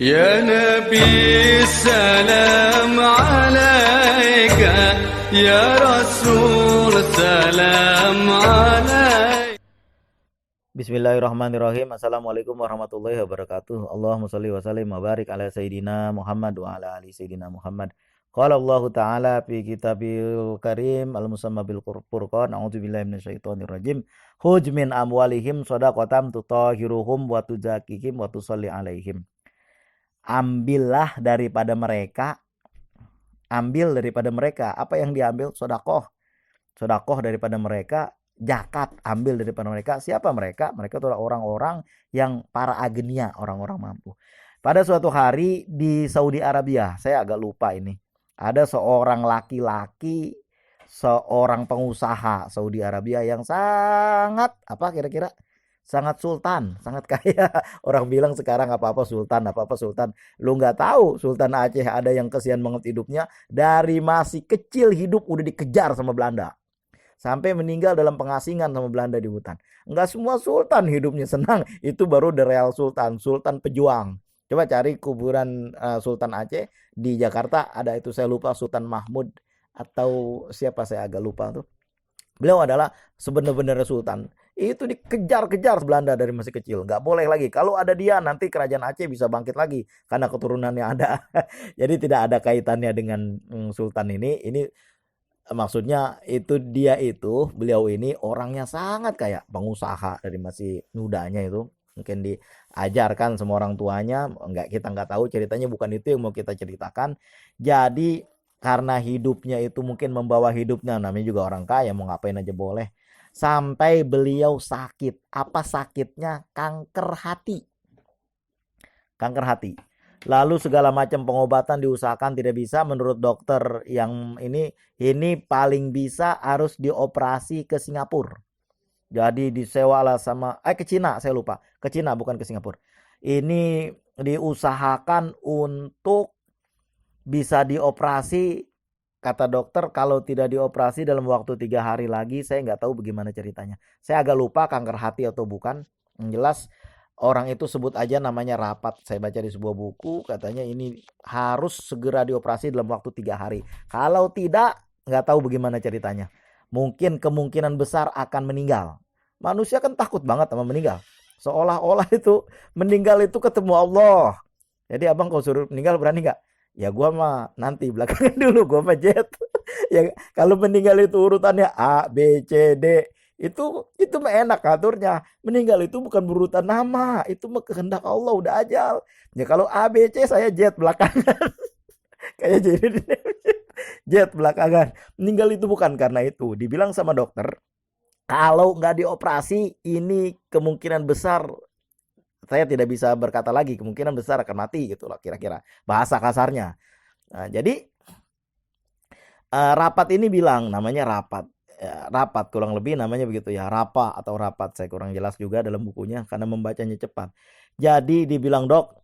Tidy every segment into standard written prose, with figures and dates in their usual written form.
Ya Nabi salam alaika, Ya Rasul salam alaika. Bismillahirrahmanirrahim. Assalamualaikum warahmatullahi wabarakatuh. Allahumma sholli wa sallim wa barik ala sayyidina Muhammad wa ala ali sayyidina Muhammad. Qala Allah Ta'ala fi kitabil karim al-musamma bil Furqan. A'udzubillahi minasyaitonir rajim. Khuj min amwalihim shadaqatan tutahhiruhum wa tuzakkihim wa tusalli alaihim. Ambil daripada mereka apa yang diambil? Sedekah daripada mereka, zakat ambil daripada mereka. Siapa mereka? Mereka adalah orang-orang yang para agnia, orang-orang mampu. Pada suatu hari di Saudi Arabia, saya agak lupa ini, ada seorang laki-laki, seorang pengusaha Saudi Arabia yang sangat sangat sultan, sangat kaya. Orang bilang sekarang apa-apa sultan. Lu nggak tahu Sultan Aceh ada yang kesian banget hidupnya. Dari masih kecil hidup udah dikejar sama Belanda. Sampai meninggal dalam pengasingan sama Belanda di hutan. Nggak semua sultan hidupnya senang. Itu baru the real sultan, sultan pejuang. Coba cari kuburan Sultan Aceh di Jakarta. Ada itu, saya lupa, Sultan Mahmud atau siapa, saya agak lupa tuh. Beliau adalah sebenarnya sultan. Itu dikejar-kejar Belanda dari masih kecil. Nggak boleh lagi. Kalau ada dia, nanti kerajaan Aceh bisa bangkit lagi. Karena keturunannya ada. Jadi tidak ada kaitannya dengan sultan ini. Ini maksudnya beliau ini orangnya sangat kaya. Pengusaha dari masih mudanya itu. Mungkin diajarkan sama orang tuanya. Kita nggak tahu ceritanya, bukan itu yang mau kita ceritakan. Jadi karena hidupnya itu mungkin membawa hidupnya, namanya juga orang kaya, mau ngapain aja boleh. Sampai beliau sakit. Apa sakitnya? Kanker hati. Lalu segala macam pengobatan diusahakan tidak bisa. Menurut dokter yang ini paling bisa harus dioperasi ke Singapura. Jadi disewalah sama ke Cina, saya lupa. Ke Cina bukan ke Singapura. Ini diusahakan untuk bisa dioperasi. Kata dokter kalau tidak dioperasi dalam waktu 3 hari lagi, saya nggak tahu bagaimana ceritanya. Saya agak lupa kanker hati atau bukan. Yang jelas orang itu sebut aja namanya Rapat. Saya baca di sebuah buku, katanya ini harus segera dioperasi dalam waktu 3 hari. Kalau tidak, nggak tahu bagaimana ceritanya. Mungkin kemungkinan besar akan meninggal. Manusia kan takut banget sama meninggal. Seolah-olah itu meninggal itu ketemu Allah. Jadi abang kalau suruh meninggal berani nggak? Ya gua mah nanti belakangan dulu, gua mah jet. Ya kalau meninggal itu urutannya A, B, C, D. Itu mah enak aturnya. Meninggal itu bukan berurutan nama, itu mah kehendak Allah, udah ajal. Ya kalau A, B, C saya jet belakangan. Kayak jadi jet belakangan. Meninggal itu bukan karena itu. Dibilang sama dokter, kalau nggak dioperasi ini kemungkinan besar, saya tidak bisa berkata lagi, kemungkinan besar akan mati gitu loh kira-kira bahasa kasarnya. Nah, jadi Rapat ini bilang, namanya Rapat. Ya, Rapat kurang lebih namanya begitu ya, Rapa atau Rapat, saya kurang jelas juga dalam bukunya karena membacanya cepat. Jadi dibilang, "Dok,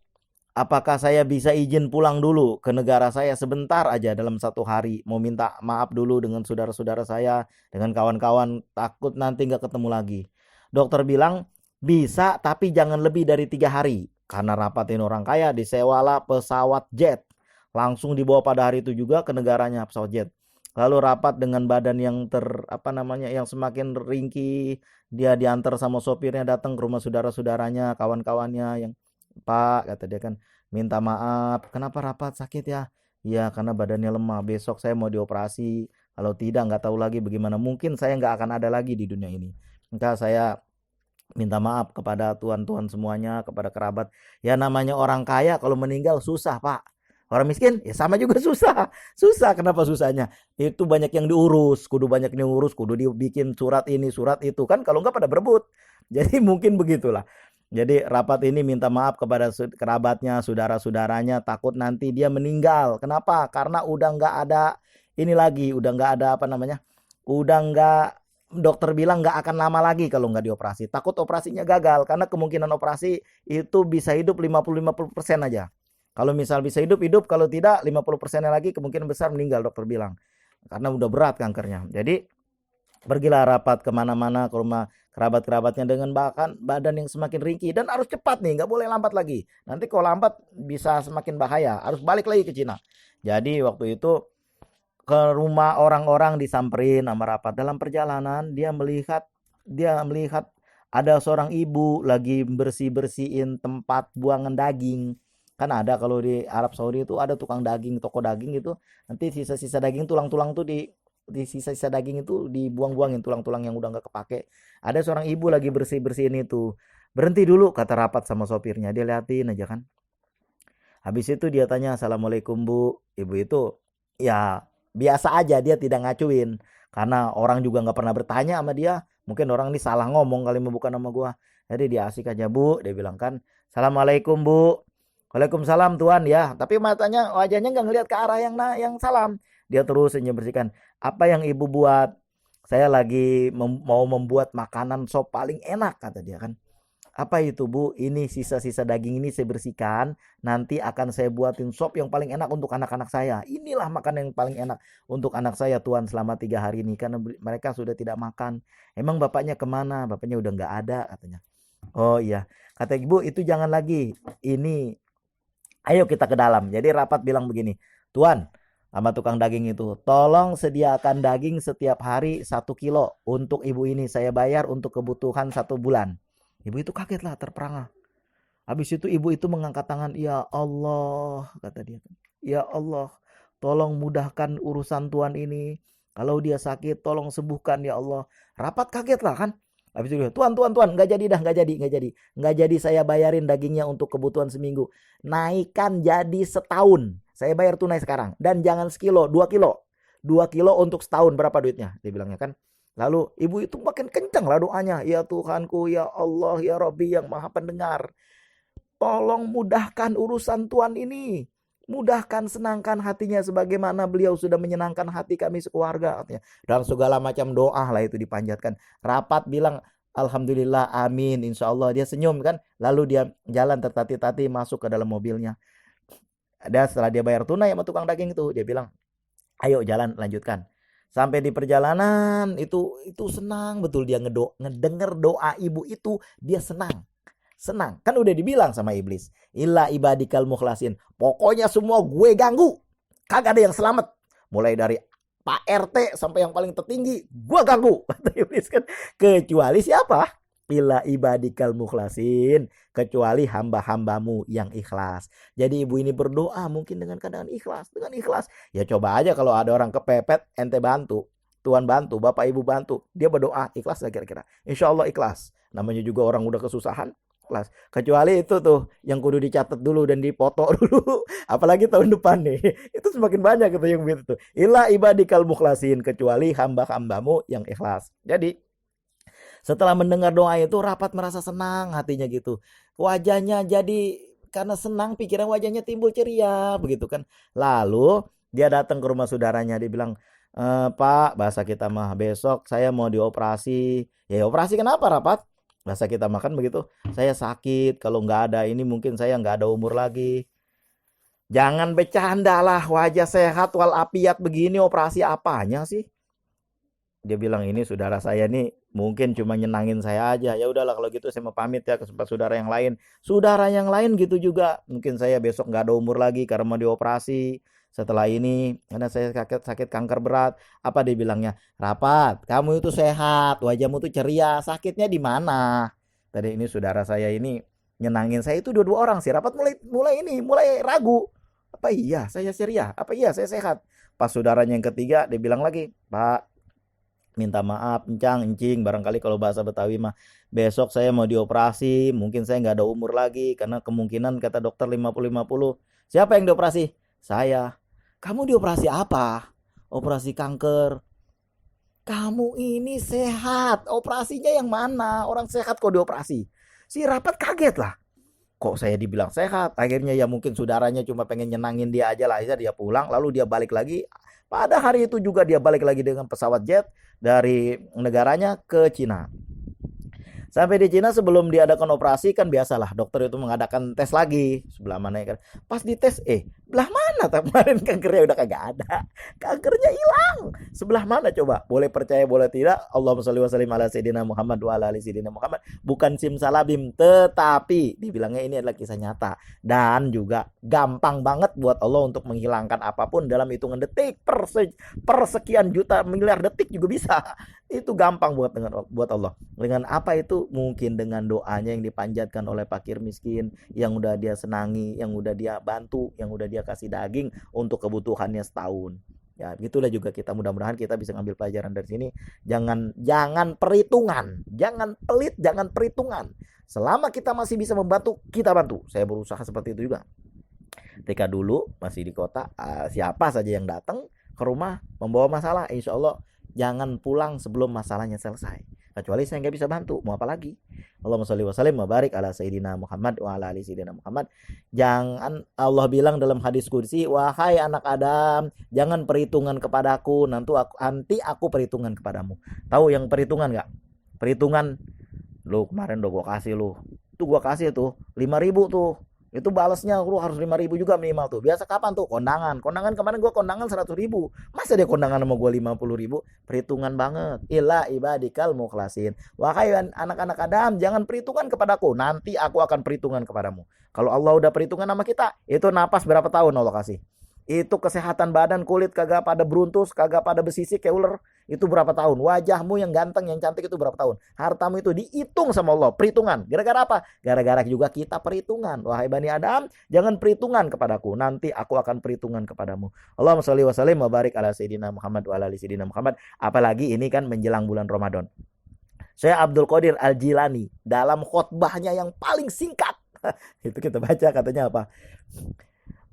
apakah saya bisa izin pulang dulu ke negara saya sebentar aja dalam 1 hari, mau minta maaf dulu dengan saudara-saudara saya, dengan kawan-kawan, takut nanti nggak ketemu lagi." Dokter bilang, bisa, tapi jangan lebih dari 3 hari. Karena Rapatin orang kaya, disewalah pesawat jet. Langsung dibawa pada hari itu juga ke negaranya pesawat jet. Lalu Rapat dengan badan yang yang semakin ringkih, dia diantar sama sopirnya datang ke rumah saudara-saudaranya, kawan-kawannya yang, "Pak," kata dia kan, "minta maaf. Kenapa Rapat sakit ya?" "Ya karena badannya lemah. Besok saya mau dioperasi. Kalau tidak nggak tahu lagi bagaimana. Mungkin saya nggak akan ada lagi di dunia ini. Maka saya minta maaf kepada tuan-tuan semuanya, kepada kerabat." Ya namanya orang kaya kalau meninggal susah, Pak. Orang miskin ya sama juga susah. Susah, kenapa susahnya? Itu banyak yang diurus, kudu dibikin surat ini, surat itu. Kan kalau enggak pada berebut. Jadi mungkin begitulah. Jadi Rapat ini minta maaf kepada kerabatnya, saudara-saudaranya, takut nanti dia meninggal. Kenapa? Karena udah enggak ada ini lagi, udah enggak ada udah enggak, dokter bilang nggak akan lama lagi kalau nggak dioperasi. Takut operasinya gagal, karena kemungkinan operasi itu bisa hidup 50% aja. Kalau misal bisa hidup, kalau tidak 50% lagi kemungkinan besar meninggal, dokter bilang. Karena udah berat kankernya. Jadi Pergilah rapat kemana-mana ke rumah kerabat-kerabatnya dengan bahkan badan yang semakin ringkih dan harus cepat nih, nggak boleh lambat lagi. Nanti kalau lambat bisa semakin bahaya, harus balik lagi ke Cina. Jadi waktu itu ke rumah orang-orang disamperin sama rapat. Dalam perjalanan dia melihat ada seorang ibu lagi bersih-bersihin tempat buangan daging. Kan ada kalau di Arab Saudi itu ada tukang daging, toko daging itu. Nanti sisa-sisa daging, tulang-tulang tuh di sisa-sisa daging itu dibuang-buangin, tulang-tulang yang udah nggak kepake. Ada seorang ibu lagi bersih-bersihin itu. Berhenti dulu kata rapat sama sopirnya. Dia liatin aja kan. Habis itu dia tanya, "Assalamualaikum Bu." Ibu itu ya biasa aja, dia tidak ngacuin. Karena orang juga nggak pernah bertanya sama dia. Mungkin orang ini salah ngomong kali mau bukan nama gua. Jadi dia asik aja, "Bu," dia bilang kan, "Assalamualaikum Bu." "Waalaikumsalam Tuan ya." Tapi matanya, wajahnya nggak ngelihat ke arah yang salam. Dia terus senyum bersihkan. "Apa yang Ibu buat?" "Saya lagi mau membuat makanan sop paling enak," kata dia kan. "Apa itu Bu?" "Ini sisa-sisa daging ini saya bersihkan. Nanti akan saya buatin sop yang paling enak untuk anak-anak saya. Inilah makanan yang paling enak untuk anak saya Tuan selama 3 hari ini. Karena mereka sudah tidak makan." "Emang bapaknya kemana?" "Bapaknya udah nggak ada," katanya. "Oh iya." Kata ibu, "Itu jangan lagi. Ini ayo kita ke dalam." Jadi rapat bilang begini, "Tuan," sama tukang daging itu, "tolong sediakan daging setiap hari 1 kilo. Untuk ibu ini saya bayar untuk kebutuhan 1 bulan." Ibu itu kaget lah, terperangah. Habis itu ibu itu mengangkat tangan, "Ya Allah," kata dia. "Ya Allah, tolong mudahkan urusan Tuan ini. Kalau dia sakit, tolong sembuhkan ya Allah." Rapat kaget lah kan. Habis itu, "Tuan, nggak jadi dah, nggak jadi. Nggak jadi saya bayarin dagingnya untuk kebutuhan seminggu. Naikkan jadi setahun. Saya bayar tunai sekarang. Dan jangan sekilo, 2 kilo. 2 kilo untuk setahun, berapa duitnya?" Dia bilangnya kan. Lalu ibu itu makin kencang lah doanya. "Ya Tuhanku, ya Allah, ya Rabbi yang maha pendengar. Tolong mudahkan urusan Tuan ini. Mudahkan, senangkan hatinya sebagaimana beliau sudah menyenangkan hati kami sekeluarga." Katanya. Dan segala macam doa lah itu dipanjatkan. Rapat bilang, "Alhamdulillah, amin, insya Allah." Dia senyum kan. Lalu dia jalan tertati-tati masuk ke dalam mobilnya. Dan setelah dia bayar tunai sama tukang daging itu, dia bilang, "Ayo jalan, lanjutkan." Sampai di perjalanan itu senang betul dia ngedenger doa ibu itu, dia senang. Kan udah dibilang sama iblis, "Illa ibadikal mukhlasin." Pokoknya semua gue ganggu. Kagak ada yang selamat. Mulai dari Pak RT sampai yang paling tertinggi, gue ganggu. Kata iblis kan. Kecuali siapa? "Illa ibadikal mukhlasin." Kecuali hamba-hambamu yang ikhlas. Jadi ibu ini berdoa mungkin dengan keadaan ikhlas. Dengan ikhlas. Ya coba aja kalau ada orang kepepet, ente bantu. Tuhan bantu, Bapak Ibu bantu. Dia berdoa, ikhlas gak kira-kira? Insya Allah ikhlas. Namanya juga orang udah kesusahan. Ikhlas. Kecuali itu tuh yang kudu dicatat dulu dan dipoto dulu. Apalagi tahun depan nih. Itu semakin banyak gitu yang begitu tuh. "Illa ibadikal mukhlasin." Kecuali hamba-hambamu yang ikhlas. Jadi setelah mendengar doa itu rapat merasa senang hatinya gitu. Wajahnya jadi karena senang pikiran wajahnya timbul ceria begitu kan. Lalu dia datang ke rumah saudaranya, dia bilang, "Pak, bahasa kita mah besok saya mau dioperasi." "Ya operasi kenapa rapat?" Bahasa kita makan begitu. "Saya sakit, kalau nggak ada ini mungkin saya nggak ada umur lagi." "Jangan bercanda lah, wajah sehat walafiat begini operasi apanya sih?" Dia bilang, "Ini saudara saya nih mungkin cuma nyenangin saya aja. Ya udahlah kalau gitu saya mau pamit ya ke saudara yang lain." Saudara yang lain gitu juga. "Mungkin saya besok nggak ada umur lagi karena mau dioperasi. Setelah ini karena saya sakit kanker berat." Apa dia bilangnya? "Rapat, kamu itu sehat, wajahmu tuh ceria. Sakitnya di mana?" Tadi ini saudara saya ini nyenangin saya itu dua-dua orang sih. Rapat mulai ragu. Apa iya saya ceria? Apa iya saya sehat? Pas saudaranya yang ketiga dia bilang lagi, "Pak, minta maaf encing barangkali kalau bahasa Betawi mah, besok saya mau dioperasi, mungkin saya nggak ada umur lagi karena kemungkinan kata dokter 50-50." "Siapa yang dioperasi?" "Saya." "Kamu dioperasi apa?" "Operasi kanker." "Kamu ini sehat, operasinya yang mana? Orang sehat kok dioperasi?" Si rapat kaget lah. Kok saya dibilang sehat? Akhirnya ya mungkin saudaranya cuma pengen nyenangin dia aja lah. Dia pulang lalu dia balik lagi. Pada hari itu juga dia balik lagi dengan pesawat jet dari negaranya ke Cina. Sampai di Cina sebelum diadakan operasi kan biasalah dokter itu mengadakan tes lagi sebelah mana kan. Pas dites Belah mana kemarin kankernya udah kagak ada. Kankernya hilang. Sebelah mana coba? Boleh percaya boleh tidak. Allahumma sholli wa sallim ala sayyidina Muhammad wa ala ali sayyidina Muhammad. Bukan simsalabim, tetapi dibilangnya ini adalah kisah nyata. Dan juga gampang banget buat Allah untuk menghilangkan apapun dalam hitungan detik. Per sekian juta miliar detik juga bisa. Itu gampang buat Allah. Dengan apa itu? Mungkin dengan doanya yang dipanjatkan oleh fakir miskin, yang udah dia senangi, yang udah dia bantu, yang udah dia kasih daging untuk kebutuhannya setahun. Ya, gitulah juga kita, mudah-mudahan kita bisa ngambil pelajaran dari sini. Jangan perhitungan, jangan pelit, jangan perhitungan. Selama kita masih bisa membantu, kita bantu. Saya berusaha seperti itu juga. Ketika dulu masih di kota, siapa saja yang datang ke rumah membawa masalah, insya Allah jangan pulang sebelum masalahnya selesai. Kecuali saya nggak bisa bantu, mau apa lagi? Allahumma sholli wa sallim wa barik ala sayyidina Muhammad wa ala ali sayyidina Muhammad. Jangan, Allah bilang dalam hadis qudsi, wahai anak Adam, jangan perhitungan kepadaku, nanti aku perhitungan kepadamu. Tahu yang perhitungan nggak? Perhitungan, lu kemarin udah gua kasih lu. Itu gua kasih tuh 5.000 tuh. Itu balasnya lu harus 5.000 juga minimal tuh. Biasa kapan tuh? Kondangan kemarin gua kondangan 100.000. Masa dia kondangan sama gua 50.000? Perhitungan banget. Illa ibadikal mukhlasin. Wahai anak-anak Adam, jangan perhitungan kepadaku, nanti aku akan perhitungan kepadamu. Kalau Allah udah perhitungan sama kita, itu napas berapa tahun Allah kasih? Itu kesehatan badan, kulit kagak pada beruntus, kagak pada besisik kayak ular. Itu berapa tahun? Wajahmu yang ganteng, yang cantik itu berapa tahun? Hartamu itu dihitung sama Allah, perhitungan. Gara-gara apa? Gara-gara juga kita perhitungan. Wahai Bani Adam, jangan perhitungan kepadaku, nanti aku akan perhitungan kepadamu. Allahumma sholli wa sallim wa barik ala sayyidina Muhammad wa ala ali sayyidina Muhammad. Apalagi ini kan menjelang bulan Ramadan. Saya Abdul Qadir Al-Jilani dalam khotbahnya yang paling singkat. Itu kita baca katanya apa?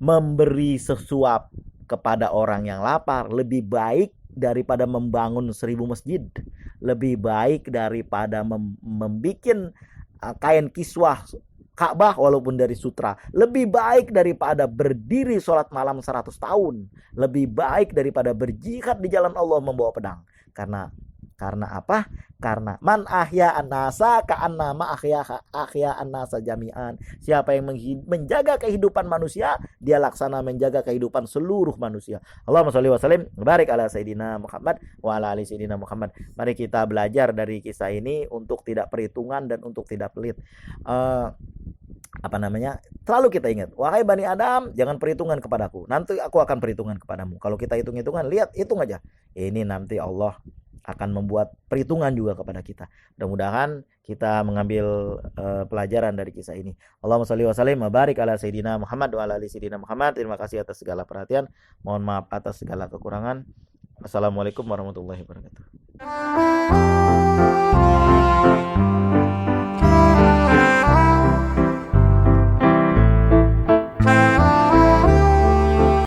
Memberi sesuap kepada orang yang lapar lebih baik daripada membangun 1.000 masjid, lebih baik daripada membikin kain kiswah Ka'bah walaupun dari sutra, lebih baik daripada berdiri sholat malam 100 tahun, lebih baik daripada berjihad di jalan Allah membawa pedang. Karena apa? Karena man ahya an-nasa ka'annama ahya an-nasa jami'an. Siapa yang menjaga kehidupan manusia, dia laksana menjaga kehidupan seluruh manusia. Allahumma sholli wa sallim barik ala sayyidina Muhammad wa ala ali sayyidina Muhammad. Mari kita belajar dari kisah ini untuk tidak perhitungan dan untuk tidak pelit. Selalu kita ingat, wahai Bani Adam, jangan perhitungan kepadaku, nanti aku akan perhitungan kepadamu. Kalau kita hitung-hitungan, hitung aja. Ini nanti Allah akan membuat perhitungan juga kepada kita. Mudah-mudahan kita mengambil pelajaran dari kisah ini. Allahumma sholli wa sallim wa barik ala sayyidina Muhammad wa ala ali sayyidina Muhammad. Terima kasih atas segala perhatian. Mohon maaf atas segala kekurangan. Wassalamualaikum warahmatullahi wabarakatuh.